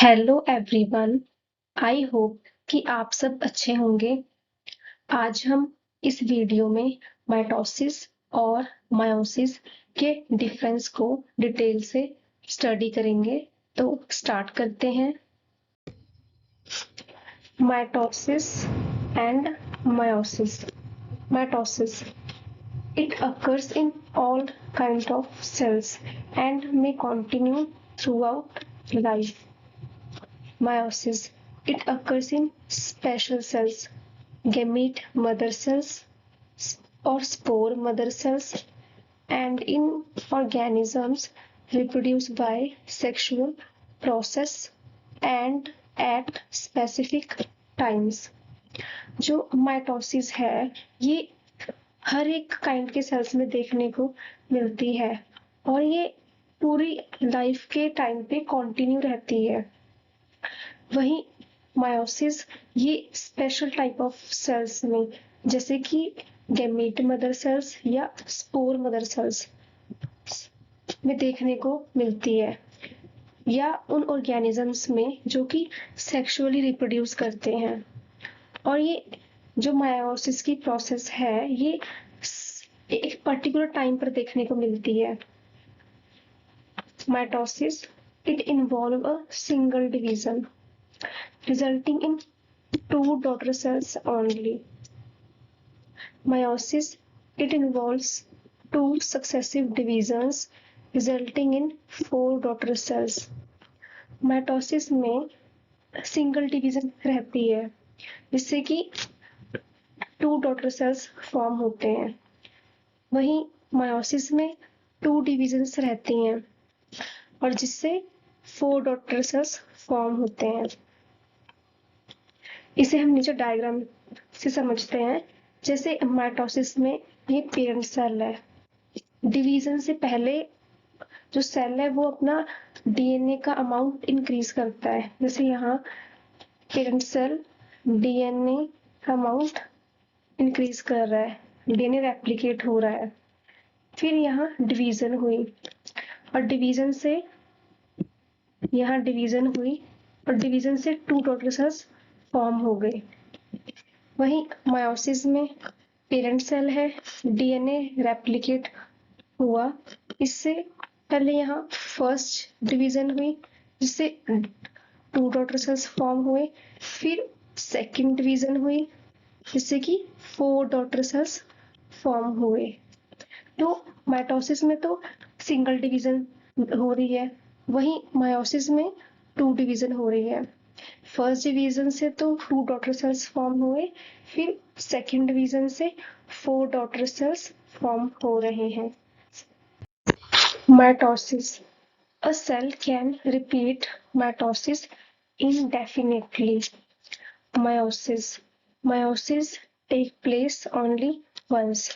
Hello everyone. I hope कि आप सब अच्छे होंगे। आज हम इस वीडियो में माइटोसिस और मायोसिस के डिफरेंस को डिटेल से स्टडी करेंगे। तो स्टार्ट करते हैं। Mitosis and meiosis. Mitosis, it occurs in all kinds of cells and may continue throughout life. Meiosis, it occurs in special cells, gamete mother cells or spore mother cells, and in organisms reproduced by sexual process and at specific times. जो mitosis है ये हर एक kind के sales में देखने को मिलती है और ये पूरी लाइफ के टाइम पे कंटिन्यू रहती है। वहीं मायोसिस ये स्पेशल टाइप ऑफ सेल्स में जैसे कि गैमेट मदर सेल्स या स्पोर मदर सेल्स में देखने को मिलती है, या उन ऑर्गेनिजम्स में जो कि सेक्सुअली रिप्रोड्यूस करते हैं। और ये जो मायोसिस की प्रोसेस है ये एक पर्टिकुलर टाइम पर देखने को मिलती है। Mitosis, it involve a single division resulting in two daughter cells only. Meiosis, it involves two successive divisions resulting in four daughter cells. Mitosis में सिंगल डिवीजन रहती है जिससे कि टू डॉटर सेल्स फॉर्म होते हैं। वहीं मायोसिस में two divisions रहती हैं और जिससे फोर डॉटर सेल्स फॉर्म होते हैं। इसे हम नीचे डायग्राम से समझते हैं। जैसे माइटोसिस में ये पेरेंट सेल है। डिवीजन से पहले जो सेल है वो अपना डीएनए का अमाउंट इंक्रीज करता है। जैसे यहाँ पेरेंट सेल डीएनए का अमाउंट इंक्रीज कर रहा है, डीएनए रेप्लिकेट हो रहा है। फिर यहाँ डिवीजन हुई और डिवीजन से यहाँ डिवीजन हुई और डिवीजन से टू डॉटर सेल्स फॉर्म हो गए। वहीं मायोसिस में पेरेंट सेल है, डीएनए रेप्लिकेट हुआ, इससे पहले यहाँ फर्स्ट डिवीजन हुई जिससे टू डॉटर सेल्स फॉर्म हुए। फिर सेकंड डिवीजन हुई जिससे कि फोर डॉटर सेल्स फॉर्म हुए। तो माइटोसिस में तो सिंगल डिवीजन हो रही है, वहीं मायोसिस में टू डिवीजन हो रही है। फर्स्ट डिवीजन से तो टू डॉटर सेल्स फॉर्म हुए, फिर सेकंड डिवीजन से फोर डॉटर सेल्स फॉर्म हो रहे हैं। Mitosis, a cell can repeat mitosis indefinitely. Meiosis take place only once.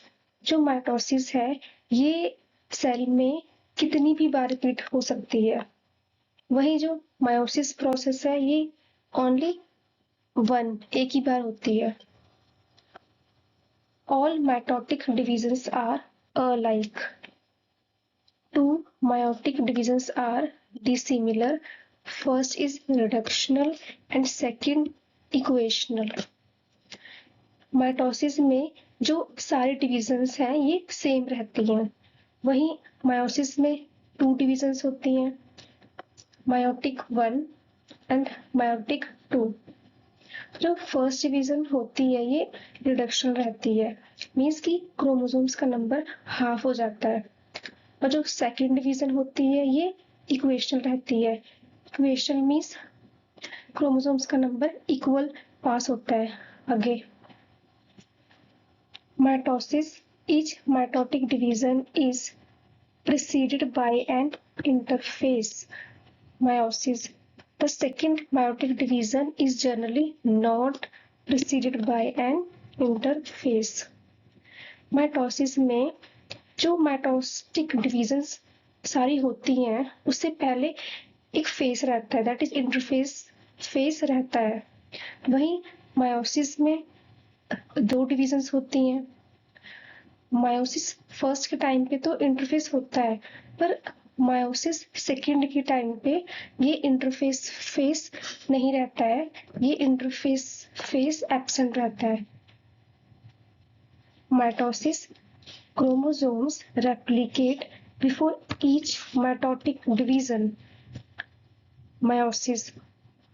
जो माइटोसिस है ये सेल में कितनी भी बार रिपीट हो सकती है। वही जो मायोसिस प्रोसेस है ये ओनली एक ही बार होती है। All mitotic divisions are alike. Two meiotic divisions are dissimilar. First is reductional and second equational. Mitosis में जो सारी डिविजन्स हैं ये सेम रहती हैं, वहीं मायोसिस में टू डिविजन्स होती हैं, मायोटिक 1 एंड मायोटिक 2। जो फर्स्ट डिवीजन होती है ये रिडक्शन रहती है, मीन्स कि क्रोमोसोम्स का नंबर हाफ हो जाता है। और जो सेकंड डिवीजन होती है ये इक्वेशनल रहती है। इक्वेशनल मीन्स क्रोमोसोम्स का नंबर इक्वल पास होता है आगे। Mitosis, each mitotic division is preceded by an interphase. Meiosis, the second meiotic division is generally not preceded by an interphase. Mitosis में जो माइटोटिक डिविजन्स सारी होती हैं उससे पहले एक फेस रहता है, दैट इज इंटरफेस फेस रहता है। वहीं मायोसिस में दो डिविजन्स होती हैं। मायोसिस फर्स्ट के टाइम पे तो इंटरफेस होता है, पर मायोसिस सेकेंड के टाइम पे ये इंटरफेस फेस नहीं रहता है, ये इंटरफेस फेस एब्सेंट रहता है। Mitosis chromosomes replicate before each mitotic division. Meiosis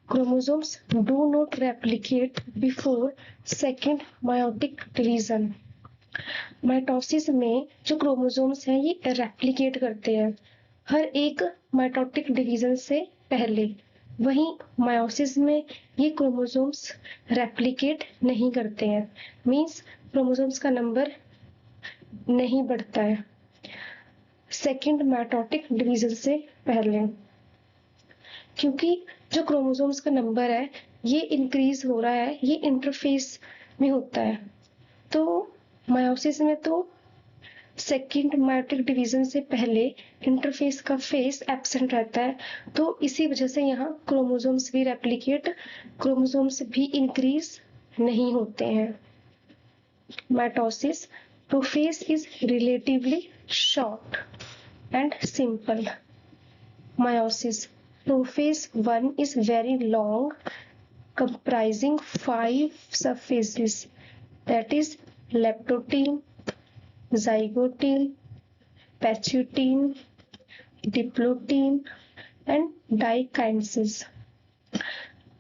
chromosomes do not replicate before second meiotic division. Mitosis में जो क्रोमोसोम्स हैं ये रेप्लिकेट करते हैं हर एक माइटोटिक डिवीजन से पहले, वहीं मायोसिस में ये क्रोमोसोम्स रेप्लिकेट नहीं करते हैं, मींस क्रोमोसोम्स का नंबर नहीं बढ़ता है सेकेंड माइटोटिक डिवीजन से पहले, क्योंकि जो क्रोमोसोम्स का नंबर है ये इंक्रीज हो रहा है, ये इंटरफेस में होता है। तो मायोसिस में तो सेकेंड मायोटिक डिवीजन से पहले इंटरफेस का फेस एब्सेंट रहता है, तो इसी वजह से यहाँ क्रोमोसोम्स भी रेप्लिकेट, क्रोमोसोम्स भी इंक्रीज नहीं होते हैं। Mitosis prophase is relatively short and simple. Meiosis prophase 1 is very long, comprising 5 subphases, that is leptotene, zygote, pachytene, diplotene and dikinesis.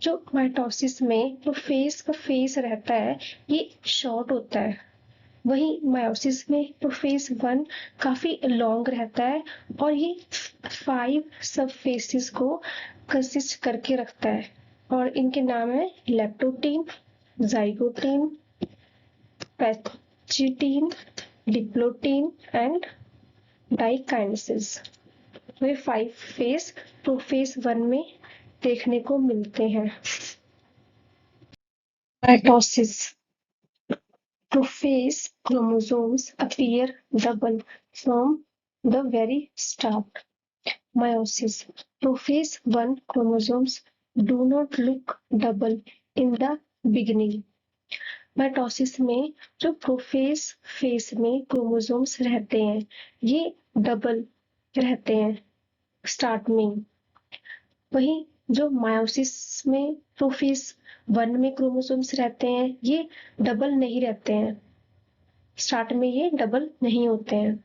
जो माइटोसिस में प्रोफेज का फेस रहता है ये शॉर्ट होता है, वहीं मायोसिस में प्रोफेज 1 काफी लॉन्ग रहता है और ये 5 सब फेसेस को कंसिस्ट करके रखता है और इनके नाम है leptotene, zygotene, pachytene, diplotene and diakinesis. वे 5 फेस प्रोफेज 1 में देखने को मिलते हैं। Mitosis prophase chromosomes appear double from the very start. Meiosis prophase 1 chromosomes do not look double in the beginning. Mitosis में जो प्रोफेज फेस में क्रोमोसोम्स रहते हैं ये डबल रहते हैं स्टार्ट में, वहीं जो मायोसिस में प्रोफेज 1 में क्रोमोसोम्स रहते हैं ये डबल नहीं रहते हैं, स्टार्ट में ये डबल नहीं होते हैं।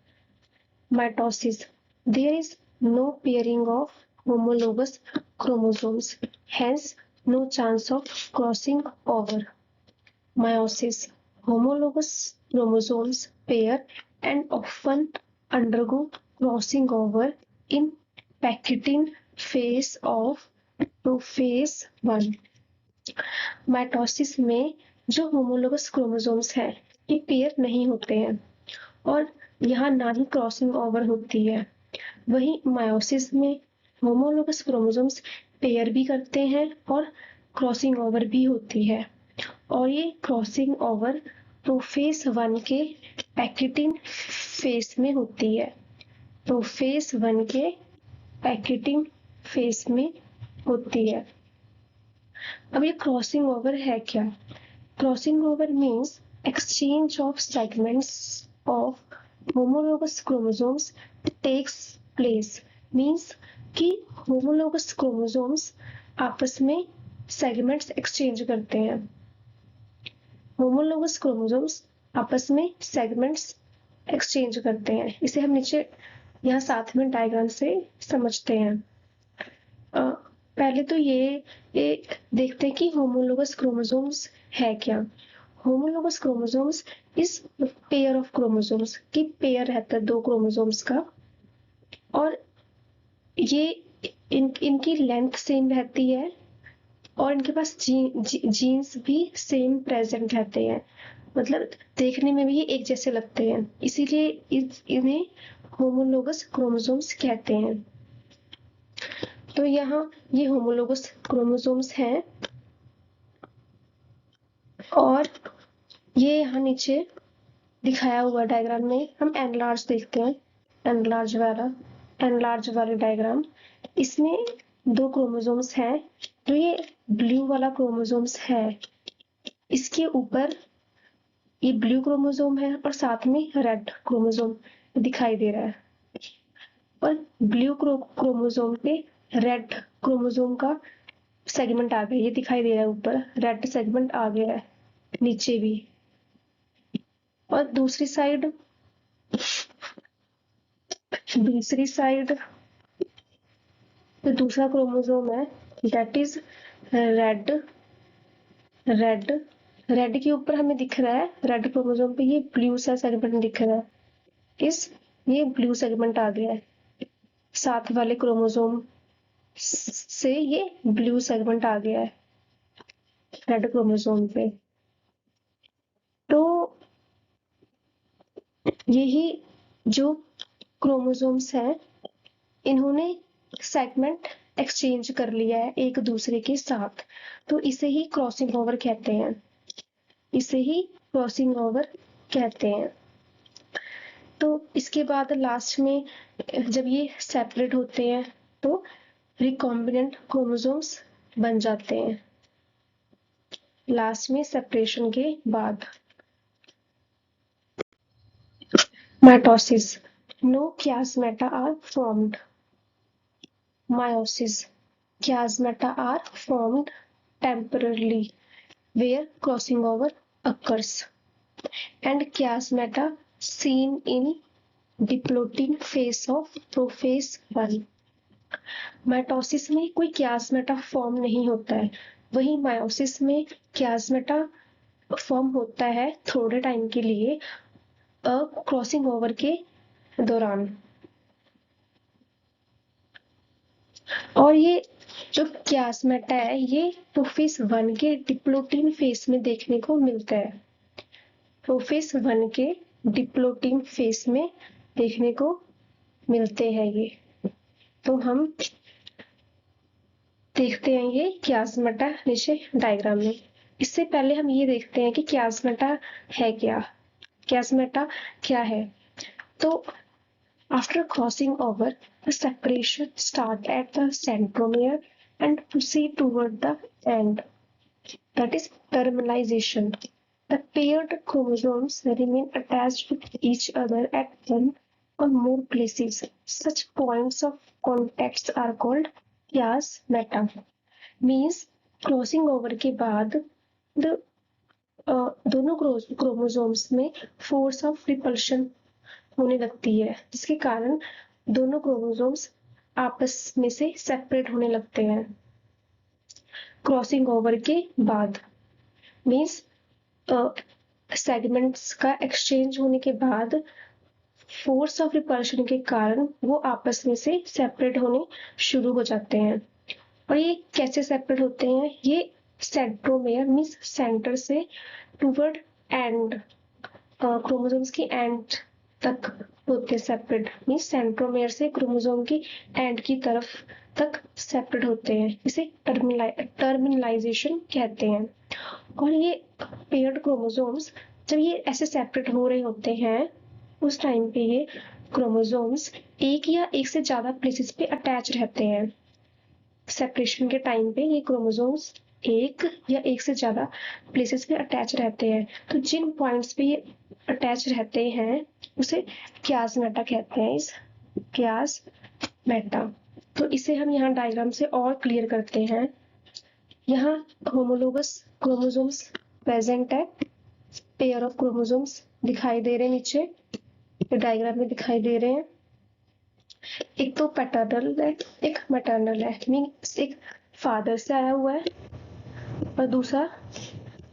Mitosis there is no pairing of homologous chromosomes, hence no chance of crossing over. Meiosis homologous chromosomes pair and often undergo crossing over in packeting phase of prophase 1. Mitosis में जो homologous chromosomes हैं ये pair नहीं होते हैं और यहाँ ना ही क्रॉसिंग ओवर होती है, वहीं मायोसिस में होमोलोगस क्रोमोसोम्स पेयर भी करते हैं और क्रॉसिंग ओवर भी होती है और ये क्रॉसिंग ओवर प्रोफेज 1 के पैकेटिंग फेस में होती है, प्रोफेज 1 के पैकेटिंग फेस में होती है। अब ये क्रॉसिंग ओवर है क्या? Crossing over means exchange of segments of homologous chromosomes takes place, means कि होमोलोगस क्रोमोसोम्स आपस में सेगमेंट्स एक्सचेंज करते हैं। होमोलोगस क्रोमोसोम्स आपस में सेगमेंट्स एक्सचेंज करते हैं, इसे हम नीचे यहाँ साथ में डायग्राम से समझते हैं। पहले तो ये देखते हैं कि होमोलोगस क्रोमोसोम्स है क्या। Homologous chromosomes is pair of chromosomes की पेयर रहता है 2 क्रोमोसोम्स का और ये इनकी लेंथ सेम रहती है और इनके पास जीन्स भी सेम प्रेजेंट रहते हैं, मतलब देखने में भी ये एक जैसे लगते हैं, इसीलिए इन्हें होमोलोगस क्रोमोसोम्स कहते हैं। तो यहाँ ये होमोलोगस क्रोमोसोम्स हैं और ये यहाँ नीचे दिखाया हुआ डायग्राम में हम एनलार्ज देखते हैं, एनलार्ज वाले डायग्राम। इसमें 2 क्रोमोसोम्स हैं, तो ये ब्लू वाला क्रोमोसोम्स है, इसके ऊपर ये ब्लू क्रोमोसोम है और साथ में रेड क्रोमोसोम दिखाई दे रहा है। और ब्लू क्रोमोसोम पे रेड क्रोमोसोम का सेगमेंट आ गया, ये दिखाई दे रहा है ऊपर रेड सेगमेंट आ गया है, नीचे भी। और दूसरी साइड जो दूसरा क्रोमोसोम है that is red red red के ऊपर हमें दिख रहा है, रेड क्रोमोसोम पे ये ब्लू सा सेगमेंट दिख रहा है, ये ब्लू सेगमेंट आ गया है, साथ वाले क्रोमोसोम से ये ब्लू सेगमेंट आ गया है रेड क्रोमोसोम पे। तो यही जो क्रोमोसोम्स हैं इन्होंने सेगमेंट एक्सचेंज कर लिया है एक दूसरे के साथ, तो इसे ही क्रॉसिंग ओवर कहते हैं, इसे ही क्रॉसिंग ओवर कहते हैं। तो इसके बाद लास्ट में जब ये सेपरेट होते हैं तो रिकॉम्बिनेंट क्रोमोसोम्स बन जाते हैं लास्ट में सेपरेशन के बाद। Mitosis, no chiasmata are formed. Meiosis, chiasmata are formed temporarily where crossing over occurs, and chiasmata seen in diploidal phase of prophase 1. Mitosis में कोई chiasmata फॉर्म नहीं होता है, वहीं मायोसिस में chiasmata फॉर्म होता है थोड़े टाइम के लिए क्रॉसिंग ओवर के दौरान। और ये जो chiasmata है ये प्रोफेज 1 के डिप्लोइड फेज में देखने को मिलता है, प्रोफेज 1 के डिप्लोइड फेज में देखने को मिलते हैं ये। तो हम देखते हैं ये chiasmata नीचे डायग्राम में। इससे पहले हम ये देखते हैं कि chiasmata है क्या, chiasmata क्या है। तो after crossing over, the separation start at the centromere and proceed toward the end, that is terminalization. The paired chromosomes remain attached with each other at one or more places. Such points of contacts are called chiasmata. Means crossing over के बाद the दोनों chromosomes में force of repulsion होने लगती है, जिसके कारण दोनों क्रोमोसोम्स आपस में से सेपरेट होने लगते हैं क्रॉसिंग ओवर के बाद। मीन्स सेगमेंट्स का एक्सचेंज होने के बाद फोर्स ऑफ रिपल्शन के कारण वो आपस में से सेपरेट होने शुरू हो जाते हैं। और ये कैसे सेपरेट होते हैं, ये सेंट्रोमेयर मीन्स सेंटर से टूवर्ड एंड क्रोमोसोम्स की एंड तक होते हैं सेपरेट, मीन्स सेंट्रोमेयर से क्रोमोसोम की एंड की तरफ तक सेपरेट होते हैं, इसे टर्मिनलाइजेशन कहते हैं। और ये पेयर्ड क्रोमोसोम्स जब ये ऐसे सेपरेट हो रहे होते हैं उस टाइम पे ये क्रोमोसोम्स एक या एक से ज्यादा प्लेसेस पे अटैच रहते हैं। सेपरेशन के टाइम पे ये क्रोमोसोम्स एक या एक से ज्यादा प्लेसेस पे अटैच रहते हैं। तो जिन पॉइंट्स पे ये अटैच रहते हैं उसे chiasmata कहते हैं, इस chiasmata। तो इसे हम यहाँ डायग्राम से और क्लियर करते हैं। यहाँ होमोलोगस क्रोमोसोम्स प्रेजेंट है, पेयर ऑफ क्रोमोसोम्स दिखाई दे रहे हैं नीचे, डायग्राम में दिखाई दे रहे हैं। एक तो पैटर्नल है, एक मैटरनल है, मीन्स एक फादर से आया हुआ है और दूसरा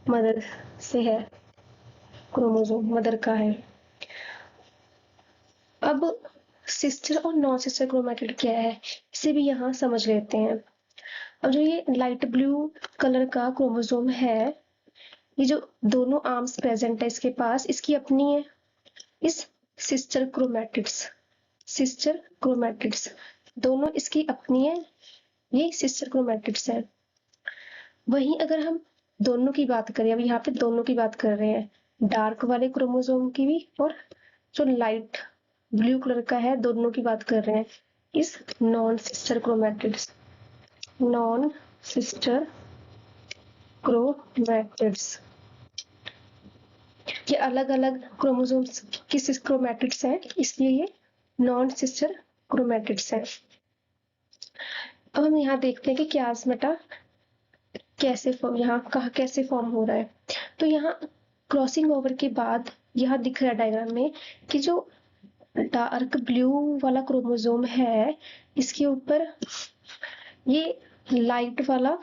मदर से है, क्रोमोसोम मदर का है। अब सिस्टर और नॉन सिस्टर क्रोमैटिड क्या है इसे भी यहाँ समझ लेते हैं। अब जो ये लाइट ब्लू कलर का क्रोमोसोम है, ये जो दोनों आर्म्स प्रेजेंट है इसके पास, इसकी अपनी है इस सिस्टर क्रोमैटिड्स दोनों इसकी अपनी है, ये सिस्टर क्रोमैटिड्स है। वहीं अगर हम दोनों की बात करें, अब यहाँ पे दोनों की बात कर रहे हैं, डार्क वाले क्रोमोसोम की भी और जो लाइट ब्लू कलर का है दोनों की बात कर रहे हैं, इस नॉन सिस्टर क्रोमैटिड्स ये अलग अलग क्रोमोसोम्स की क्रोमैटिड्स हैं, इसलिए ये नॉन सिस्टर क्रोमेटिड्स हैं। अब हम यहाँ देखते हैं कि क्यास्मेटा कैसे फॉर्म हो रहा है। तो यहाँ क्रॉसिंग ओवर के बाद यहाँ दिख रहा है डायग्राम में कि जो डार्क ब्लू वाला क्रोमोसोम है, इसके ऊपर ये लाइट वाला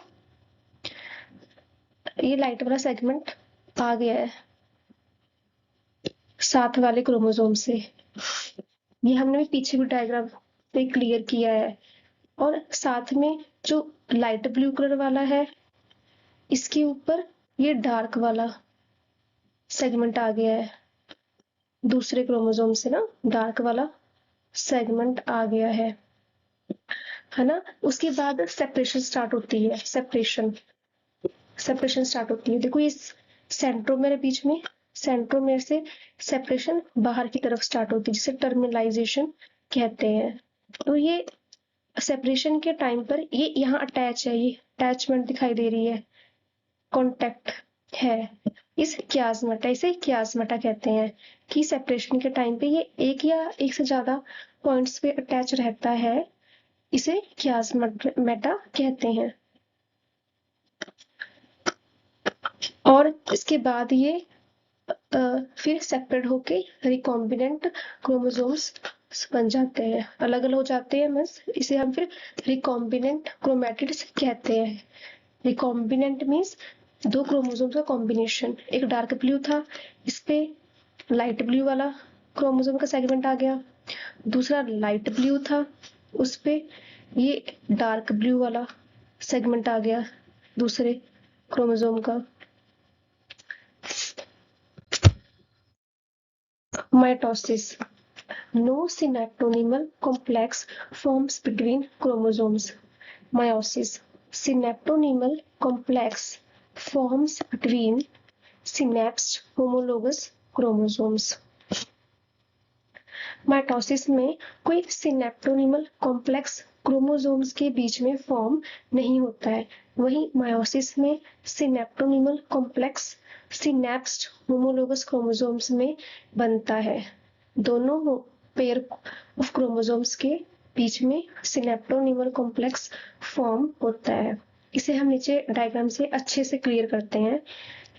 सेगमेंट आ गया है साथ वाले क्रोमोसोम से। ये हमने भी पीछे भी डायग्राम पे क्लियर किया है। और साथ में जो लाइट ब्लू कलर वाला है, इसके ऊपर ये डार्क वाला सेगमेंट आ गया है दूसरे क्रोमोसोम से ना, डार्क वाला सेगमेंट आ गया है ना। उसके बाद सेपरेशन स्टार्ट होती है। सेपरेशन स्टार्ट होती है। देखो, इस सेंट्रोमेर बीच में, सेंट्रोमेर से सेपरेशन बाहर की तरफ स्टार्ट होती है, जिसे टर्मिनलाइजेशन कहते हैं। तो ये सेपरेशन के टाइम पर ये यहाँ अटैच है, ये अटैचमेंट दिखाई दे रही है, कॉन्टेक्ट है इस क्यास्मेटा। इसे क्यास्मेटा कहते हैं कि सेपरेशन के टाइम पे ये एक या एक से ज्यादा पॉइंट्स पे अटैच रहता है, इसे क्यास्मेटा कहते हैं। और इसके बाद ये फिर सेपरेट होके रिकॉम्बिनेंट क्रोमोसोम्स बन जाते हैं, अलग अलग हो जाते हैं। बस इसे हम फिर रिकॉम्बिनेंट क्रोमैटिड्स कहते हैं। रिकॉम्बिनेंट मीन्स दो क्रोमोसोम्स का कॉम्बिनेशन। एक डार्क ब्लू था, इस पे लाइट ब्लू वाला क्रोमोसोम का सेगमेंट आ गया। दूसरा लाइट ब्लू था, उस पे ये डार्क ब्लू वाला सेगमेंट आ गया दूसरे क्रोमोसोम का। Mitosis. No synaptonymal complex forms between chromosomes. Meiosis. Synaptonymal complex forms between synapsed homologous chromosomes. Mitosis में कोई सिनेप्टोनिमल कॉम्प्लेक्स क्रोमोसोम्स के बीच में फॉर्म नहीं होता है। वहीं मायोसिस में सिनेप्टोनिमल कॉम्प्लेक्स सिनेप्स्ड होमोलोगस क्रोमोसोम्स में बनता है। दोनों पेयर ऑफ क्रोमोसोम्स के बीच में सिनेप्टोनिमल कॉम्प्लेक्स फॉर्म होता है। इसे हम नीचे डायग्राम से अच्छे से क्लियर करते हैं।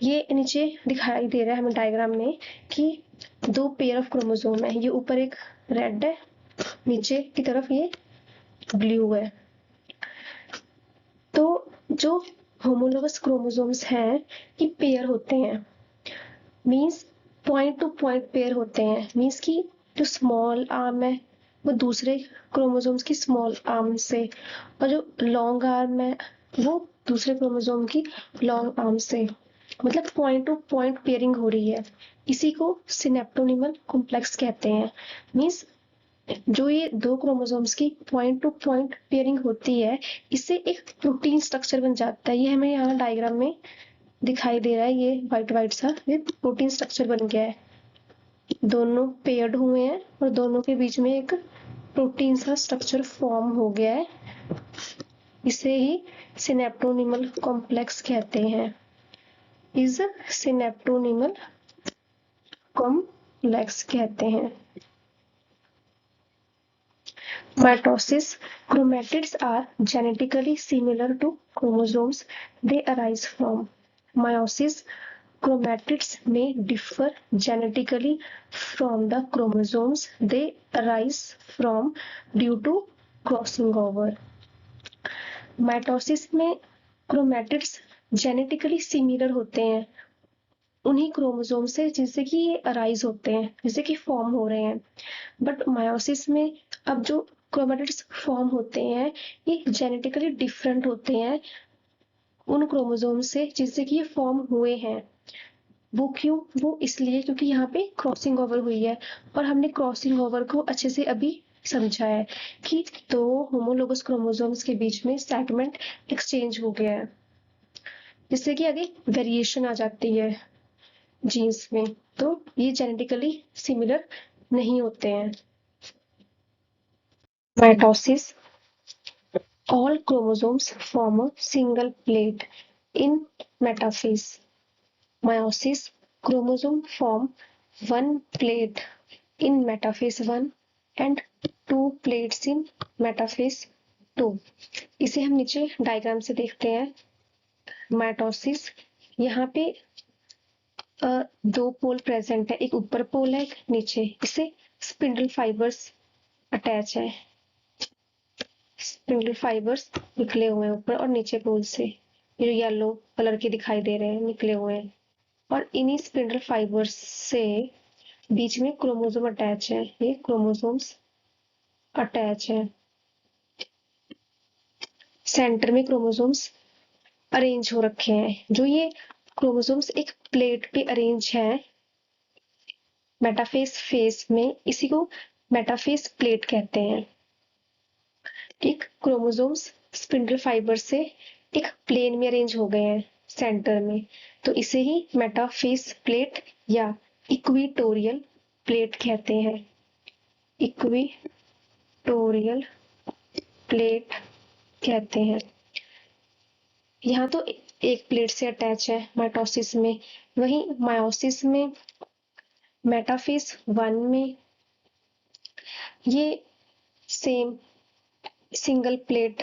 ये नीचे दिखाई दे रहा है हमें डायग्राम में कि दो पेयर ऑफ क्रोमोसोम है। ये ऊपर एक रेड है, नीचे की तरफ ये ब्लू है। तो जो होमोलोगस क्रोमोसोम्स हैं ये पेयर होते हैं, means point two point pair होते हैं। मींस कि जो स्मॉल आर्म है वो दूसरे क्रोमोसोम्स की स्मॉल आर्म से, और जो लॉन्ग आर्म है वो दूसरे क्रोमोसोम की लॉन्ग आर्म से, मतलब पॉइंट टू पॉइंट पेयरिंग हो रही है। इसी को सिनेप्टोनिमल कॉम्प्लेक्स कहते हैं। मींस जो ये दो क्रोमोसोम्स की पॉइंट टू पॉइंट पेयरिंग होती है, इससे एक प्रोटीन स्ट्रक्चर बन जाता है। ये हमें यहाँ डायग्राम में दिखाई दे रहा है, ये व्हाइट व्हाइट सा, ये प्रोटीन स्ट्रक्चर बन गया है। दोनों पेयर्ड हुए हैं और दोनों के बीच में एक प्रोटीन सा स्ट्रक्चर फॉर्म हो गया है। इसे ही सिनेप्टोनिमल कॉम्प्लेक्स कहते हैं। इस सिनेप्टोनिमल कॉम्प्लेक्स कहते हैं। Mitosis. Chromatids are genetically similar to chromosomes they arise from. Meiosis. Chromatids may differ genetically from the chromosomes they arise from due to crossing over. Mitosis में chromatids genetically similar होते हैं उन्हीं chromosome से जिससे कि ये अराइज होते हैं, जिससे कि फॉर्म हो रहे हैं। बट मायोसिस में अब जो क्रोमेटिड्स फॉर्म होते हैं ये जेनेटिकली डिफरेंट होते हैं उन क्रोमोसोम से जिससे कि ये फॉर्म हुए हैं। वो क्यों? वो इसलिए क्योंकि यहाँ पे क्रॉसिंग ओवर हुई है। और हमने क्रॉसिंग ओवर को अच्छे से अभी समझा है कि दो होमोलोगस क्रोमोसोम्स के बीच में सेगमेंट एक्सचेंज हो गया है, जिससे कि आगे वेरिएशन आ जाती है जीन्स में। तो ये जेनेटिकली सिमिलर नहीं होते हैं। Mitosis. All chromosomes form a single plate in metaphase. Meiosis. Chromosome form one plate in metaphase 1 and 2 plates in metaphase 2. इसे हम नीचे डायग्राम से देखते हैं। माइटोसिस, यहाँ पे 2 पोल प्रेजेंट है, एक ऊपर पोल है, एक नीचे। इसे स्पिंडल फाइबर्स अटैच है, स्पिंडल फाइबर्स निकले हुए हैं ऊपर और नीचे पोल से, ये येलो कलर के दिखाई दे रहे हैं, निकले हुए हैं। और इन्हीं स्पिंडल फाइबर्स से बीच में क्रोमोसोम अटैच है, ये क्रोमोसोम्स अटैच है। सेंटर में क्रोमोसोम्स अरेंज हो रखे हैं। जो ये क्रोमोसोम्स एक प्लेट पे अरेंज है मेटाफेस फेस में, इसी को मेटाफेस प्लेट कहते हैं। एक क्रोमोसोम्स स्पिंडल फाइबर से एक प्लेन में अरेंज हो गए हैं सेंटर में, तो इसे ही मेटाफेस प्लेट या इक्विटोरियल प्लेट कहते हैं। इक्विटोरियल प्लेट कहते हैं। यहाँ तो एक प्लेट से अटैच है माइटोसिस में, वहीं मायोसिस में मेटाफेस 1 में ये सेम सिंगल प्लेट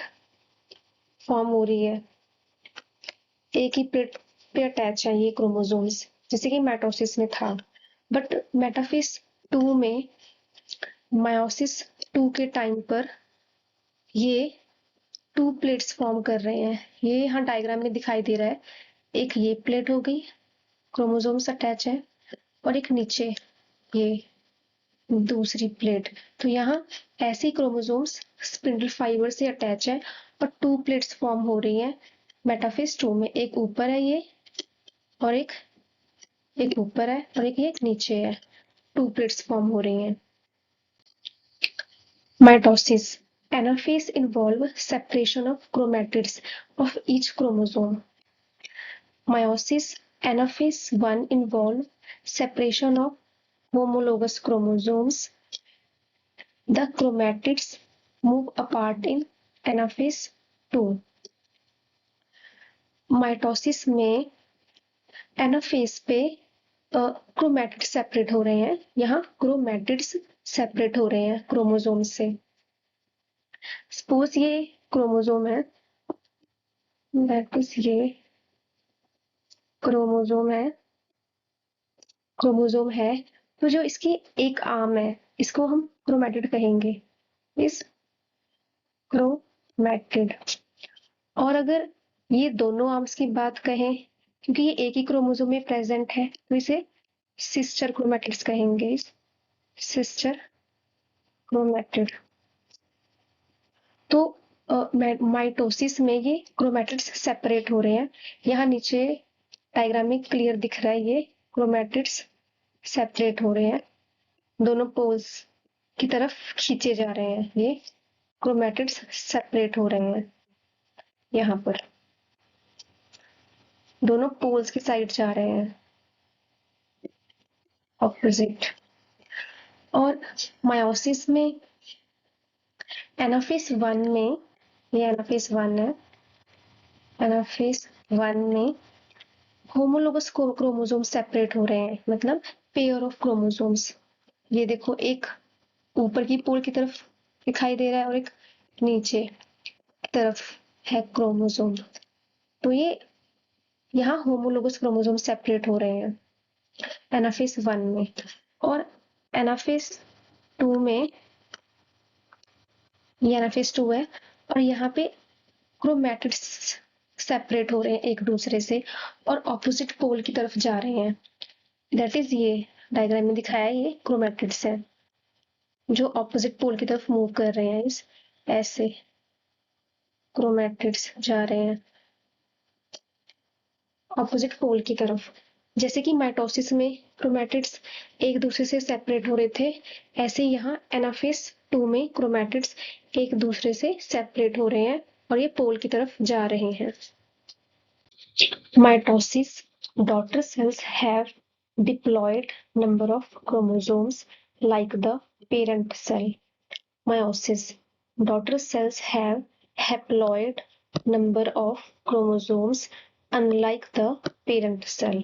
फॉर्म हो रही है, एक ही प्लेट पे अटैच है ये क्रोमोसोम्स, जैसे कि माइटोसिस में था। बट मेटाफेस 2 में, मायोसिस 2 के टाइम पर ये 2 प्लेट्स फॉर्म कर रहे हैं। ये यहाँ डायग्राम में दिखाई दे रहा है, एक ये प्लेट हो गई, क्रोमोसोम्स अटैच है, और एक नीचे ये दूसरी प्लेट। तो यहाँ ऐसे क्रोमोसोम्स स्पिंडल फाइबर से अटैच है और 2 प्लेट्स फॉर्म हो रही हैं मेटाफेस 2 में। एक ऊपर है ये, और एक ऊपर है और एक नीचे है। 2 प्लेट्स फॉर्म हो रही हैं। Mitosis. Anaphase involve separation of chromatids of each chromosome. Meiosis. Anaphase 1 involve separation of homologous chromosomes. The chromatids move apart in anaphase 2. Mitosis में एनाफेज पे क्रोमैटिड सेपरेट हो रहे हैं। यहाँ क्रोमैटिड्स सेपरेट हो रहे हैं क्रोमोसोम से। सपोज ये क्रोमोसोम है, दैट इज ये क्रोमोसोम है, तो जो इसकी एक आर्म है, इसको हम क्रोमैटिड कहेंगे, इस क्रोमैटिड। और अगर ये दोनों आर्म्स की बात कहें, क्योंकि ये एक ही क्रोमोसोम में प्रेजेंट है, तो इसे सिस्टर क्रोमैटिड्स कहेंगे, सिस्टर क्रोमैटिड। तो माइटोसिस में ये क्रोमैटिड्स सेपरेट हो रहे हैं। यहाँ नीचे डायग्राम में क्लियर दिख रहा है, ये क्रोमैटिड्स सेपरेट हो रहे हैं, दोनों पोल्स की तरफ खींचे जा रहे हैं। ये क्रोमैटिड्स सेपरेट हो रहे हैं, यहाँ पर दोनों पोल्स की साइड जा रहे हैं, ऑपोजिट। और मायोसिस में एनाफेज 1 में, ये एनाफेज 1 है, एनाफेज 1 में होमोलोगस क्रोमोसोम सेपरेट हो रहे हैं, मतलब पेयर ऑफ क्रोमोसोम्स। ये देखो, एक ऊपर की पोल की तरफ दिखाई दे रहा है और एक नीचे की तरफ है क्रोमोसोम। तो ये यहाँ होमोलोगस क्रोमोसोम सेपरेट हो रहे हैं एनाफेज 1 में। और एनाफेज 2 में, ये एनाफेज 2 है, और यहाँ पे क्रोमैटिड्स सेपरेट हो रहे हैं एक दूसरे से और ऑपोजिट पोल की तरफ जा रहे हैं। दैट इज ये डायग्राम में दिखाया है, ये क्रोमैटिड्स है जो ऑपोजिट पोल की तरफ मूव कर रहे हैं। इस ऐसे क्रोमैटिड्स जा रहे हैं ऑपोजिट पोल की तरफ। जैसे कि माइटोसिस में क्रोमैटिड्स एक दूसरे से सेपरेट हो रहे थे, ऐसे यहाँ एनाफेज 2 में क्रोमैटिड्स एक दूसरे से सेपरेट हो रहे हैं और ये पोल की तरफ जा रहे हैं। Mitosis. Daughter cells have diploid number of chromosomes like the parent cell. Meiosis. Daughter cells have haploid number of chromosomes unlike the parent cell.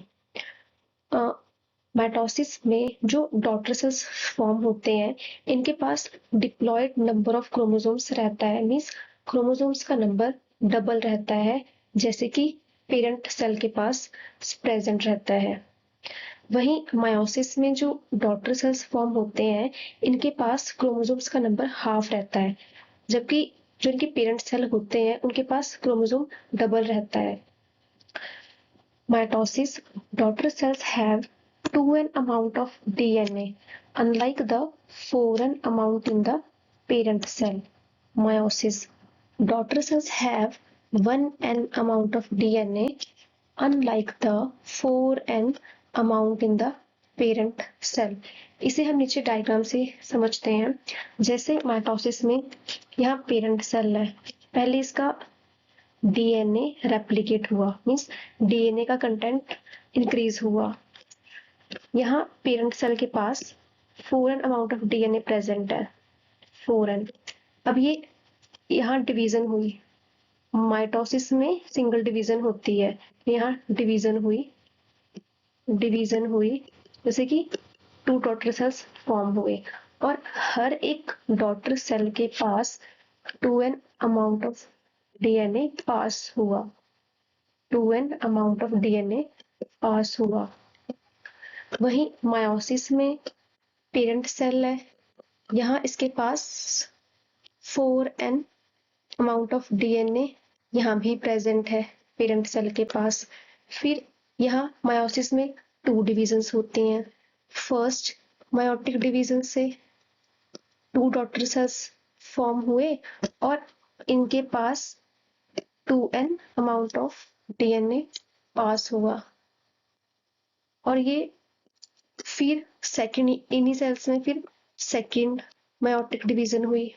Mitosis में जो डॉटर सेल्स फॉर्म होते हैं, इनके पास डिप्लॉयड नंबर ऑफ क्रोमोसोम्स रहता है, means chromosomes का number double रहता है, जैसे कि पेरेंट सेल के पास प्रेजेंट रहता है। वहीं मायोसिस में जो डॉटर सेल्स फॉर्म होते हैं, इनके पास क्रोमोसोम्स का नंबर हाफ रहता है, जबकि जो इनके पेरेंट सेल होते हैं उनके पास क्रोमोसोम डबल रहता है। Mitosis, daughter cells have 2n amount of DNA, unlike the 4n amount in the parent cell. Meiosis, daughter cells have 1n amount of DNA, unlike the 4n amount in the parent cell. इसे हम नीचे diagram से समझते हैं। जैसे mitosis में यहाँ parent cell है, पहले इसका डीएनए रेप्लिकेट हुआ, मीन्स डीएनए का कंटेंट इंक्रीज हुआ। यहाँ पेरेंट सेल के पास 4n amount of DNA present है, 4n। अब ये यहाँ डिवीजन हुई, माइटोसिस में सिंगल डिवीजन होती है, यहाँ डिवीजन हुई जैसे कि 2 डॉटर सेल्स फॉर्म हुए, और हर एक डॉटर सेल के पास 2n amount of DNA pass हुआ, 2n amount of DNA pass हुआ। वहीं मायोसिस में पेरेंट सेल है, यहाँ इसके पास 4n अमाउंट ऑफ डीएनए यहाँ भी प्रेजेंट है पेरेंट सेल के पास। फिर यहाँ मायोसिस में 2 डिविजन्स होती हैं। फर्स्ट मायोटिक डिवीजन से 2 डॉटर सेल्स फॉर्म हुए और इनके पास 2n amount of DNA pass हुआ, और ये फिर सेकेंड, इन्हीं सेल्स में फिर सेकेंड मायोटिक डिवीजन हुई,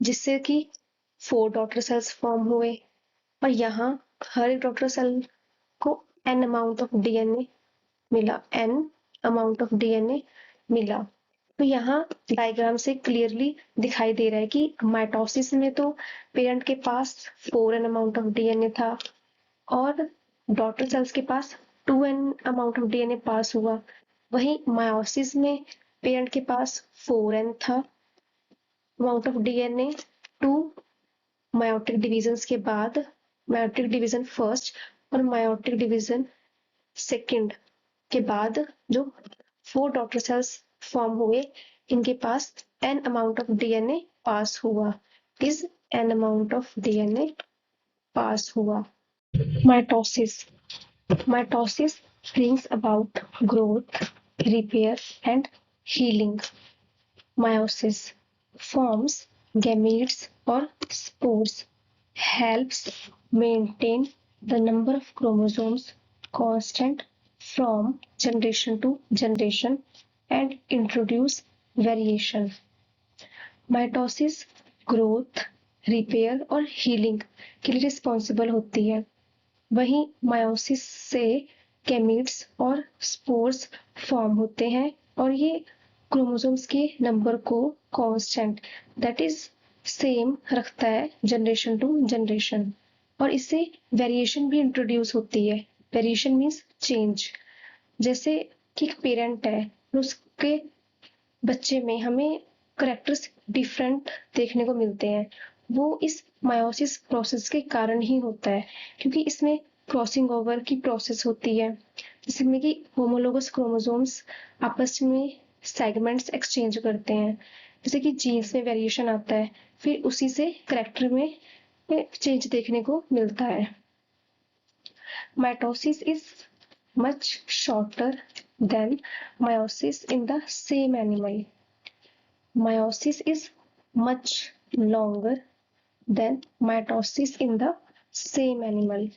जिससे कि 4 डॉटर सेल्स फॉर्म हुए, और यहाँ हर एक डॉटर सेल को n अमाउंट ऑफ डीएनए मिला, n अमाउंट ऑफ डीएनए मिला। तो यहाँ डायग्राम से क्लियरली दिखाई दे रहा है कि माइटोसिस में तो पेरेंट के पास 4n अमाउंट ऑफ डीएनए था, और डॉटर सेल्स के पास 2n amount of DNA pass हुआ। वहीं मायोसिस में पेरेंट के पास 4n था amount of DNA, 2 meiotic division के बाद, मायोटिक डिवीजन फर्स्ट और मायोटिक डिवीजन सेकंड के बाद जो 4 डॉटर सेल्स फॉर्म हुए, इनके पास n amount of DNA pass हुआ, इस n amount of DNA pass हुआ। Mitosis, Mitosis brings about growth, repair, and healing. Meiosis forms gametes or spores, helps maintain the number of chromosomes constant from generation to generation, and introduce variation. Mitosis growth, repair और healing के लिए responsible होती है। वहीं meiosis से gametes और spores form होते हैं, और ये क्रोमोसोम्स के नंबर को कांस्टेंट, दैट इज सेम रखता है जनरेशन टू जनरेशन, और इससे वेरिएशन भी इंट्रोड्यूस होती है। वेरिएशन मीन्स चेंज, जैसे कि एक पेरेंट है, उसके बच्चे में हमें करेक्टर्स डिफरेंट देखने को मिलते हैं, वो इस मायोसिस प्रोसेस के कारण ही होता है, क्योंकि इसमें क्रॉसिंग ओवर की प्रोसेस होती है, जिसमें कि होमोलोगस क्रोमोसोम्स आपस में सेगमेंट्स एक्सचेंज करते हैं, जैसे कि जीन्स में वेरिएशन आता है, फिर उसी से करेक्टर में चेंज देखने को मिलता है। Mitosis is much shorter than meiosis in the same animal. Meiosis is much longer than mitosis in the same animal.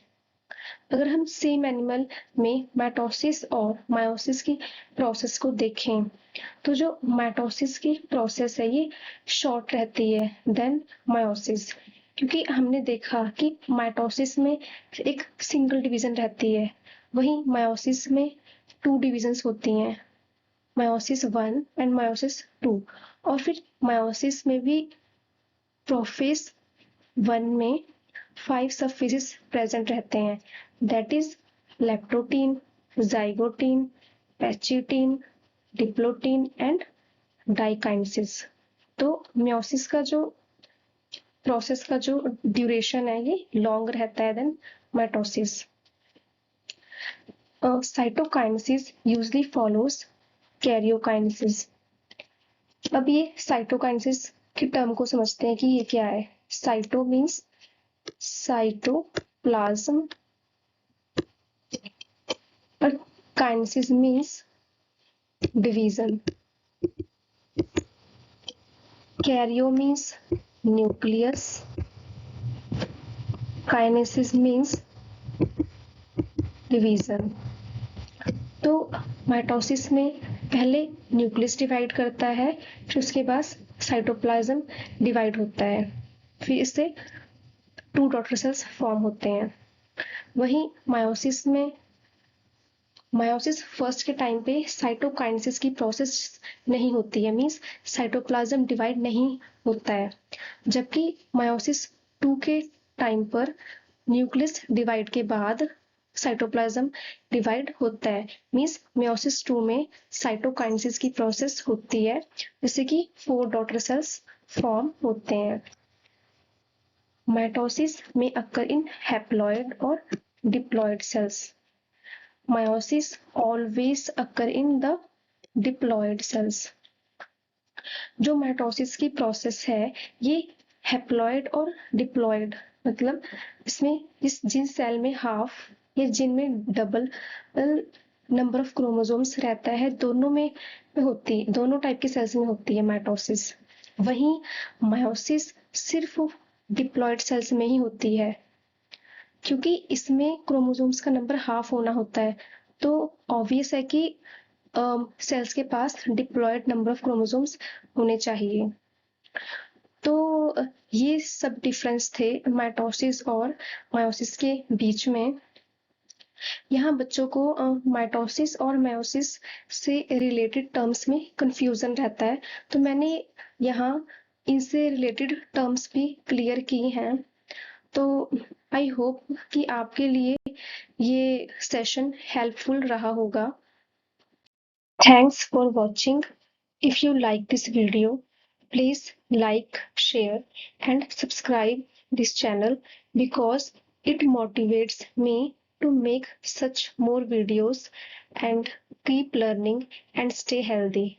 अगर हम सेम एनिमल में माइटोसिस और मायोसिस की प्रोसेस को देखें, तो जो माइटोसिस की प्रोसेस है ये शॉर्ट रहती है देन मायोसिस, क्योंकि हमने देखा कि माइटोसिस में एक सिंगल डिवीजन रहती है, वहीं मायोसिस में 2 डिविजन्स होती हैं, मायोसिस 1 एंड मायोसिस 2, और फिर मायोसिस में भी प्रोफेज 1 में 5 सबफेजेस प्रेजेंट रहते हैं, that is leptotene, zygotene, pachytene, diplotene and diakinesis. तो मियोसिस का जो प्रोसेस का जो ड्यूरेशन है ये लॉन्ग रहता है than mitosis. Cytokinesis usually follows karyokinesis. अब ये साइटोकाइनेसिस की टर्म को समझते हैं कि ये क्या है। साइटो मीन्स साइटोप्लाज्म और kinesis means division. Cairo means nucleus, kinesis means division. तो माइटोसिस में पहले न्यूक्लियस डिवाइड करता है, फिर उसके बाद साइटोप्लाज्म डिवाइड होता है, फिर इससे 2 डॉटर सेल्स फॉर्म होते हैं। वहीं मायोसिस फर्स्ट के टाइम पे साइटोकाइनेसिस की प्रोसेस नहीं होती है, मींस साइटोप्लाज्म डिवाइड नहीं होता है। जबकि मायोसिस 2 के टाइम पर न्यूक्लियस डिवाइड के बाद साइटोप्लाज्म डिवाइड होता है, मींस मियोसिस 2 में साइटोकाइनेसिस की प्रोसेस होती है, जिससे कि 4 डॉटर सेल्स फॉर्म होते हैं। माइटोसिस में अक्कर इन हैप्लॉइड और diploid sales. Meiosis always occur in the diploid cells। जो माइटोसिस की प्रोसेस है ये हैप्लॉइड और डिप्लॉइड, मतलब इसमें जिन सेल में हाफ या जिनमें डबल नंबर ऑफ क्रोमोसोम्स रहता है, दोनों टाइप के सेल्स में होती है माइटोसिस। वहीं मायोसिस सिर्फ डिप्लॉइड सेल्स में ही होती है, क्योंकि इसमें क्रोमोसोम्स का नंबर हाफ होना होता है, तो ऑब्वियस है कि सेल्स के पास डिप्लॉयड नंबर ऑफ क्रोमोसोम्स होने चाहिए। तो ये सब डिफरेंस थे माइटोसिस और मायोसिस के बीच में। यहाँ बच्चों को माइटोसिस और मायोसिस से रिलेटेड टर्म्स में कंफ्यूजन रहता है, तो मैंने यहाँ इनसे रिलेटेड टर्म्स भी क्लियर की हैं। तो आई होप कि आपके लिए ये सेशन हेल्पफुल रहा होगा। Thanks for watching. If you like this video, please like, share and subscribe this channel because it motivates me to make such more videos and keep learning and stay healthy.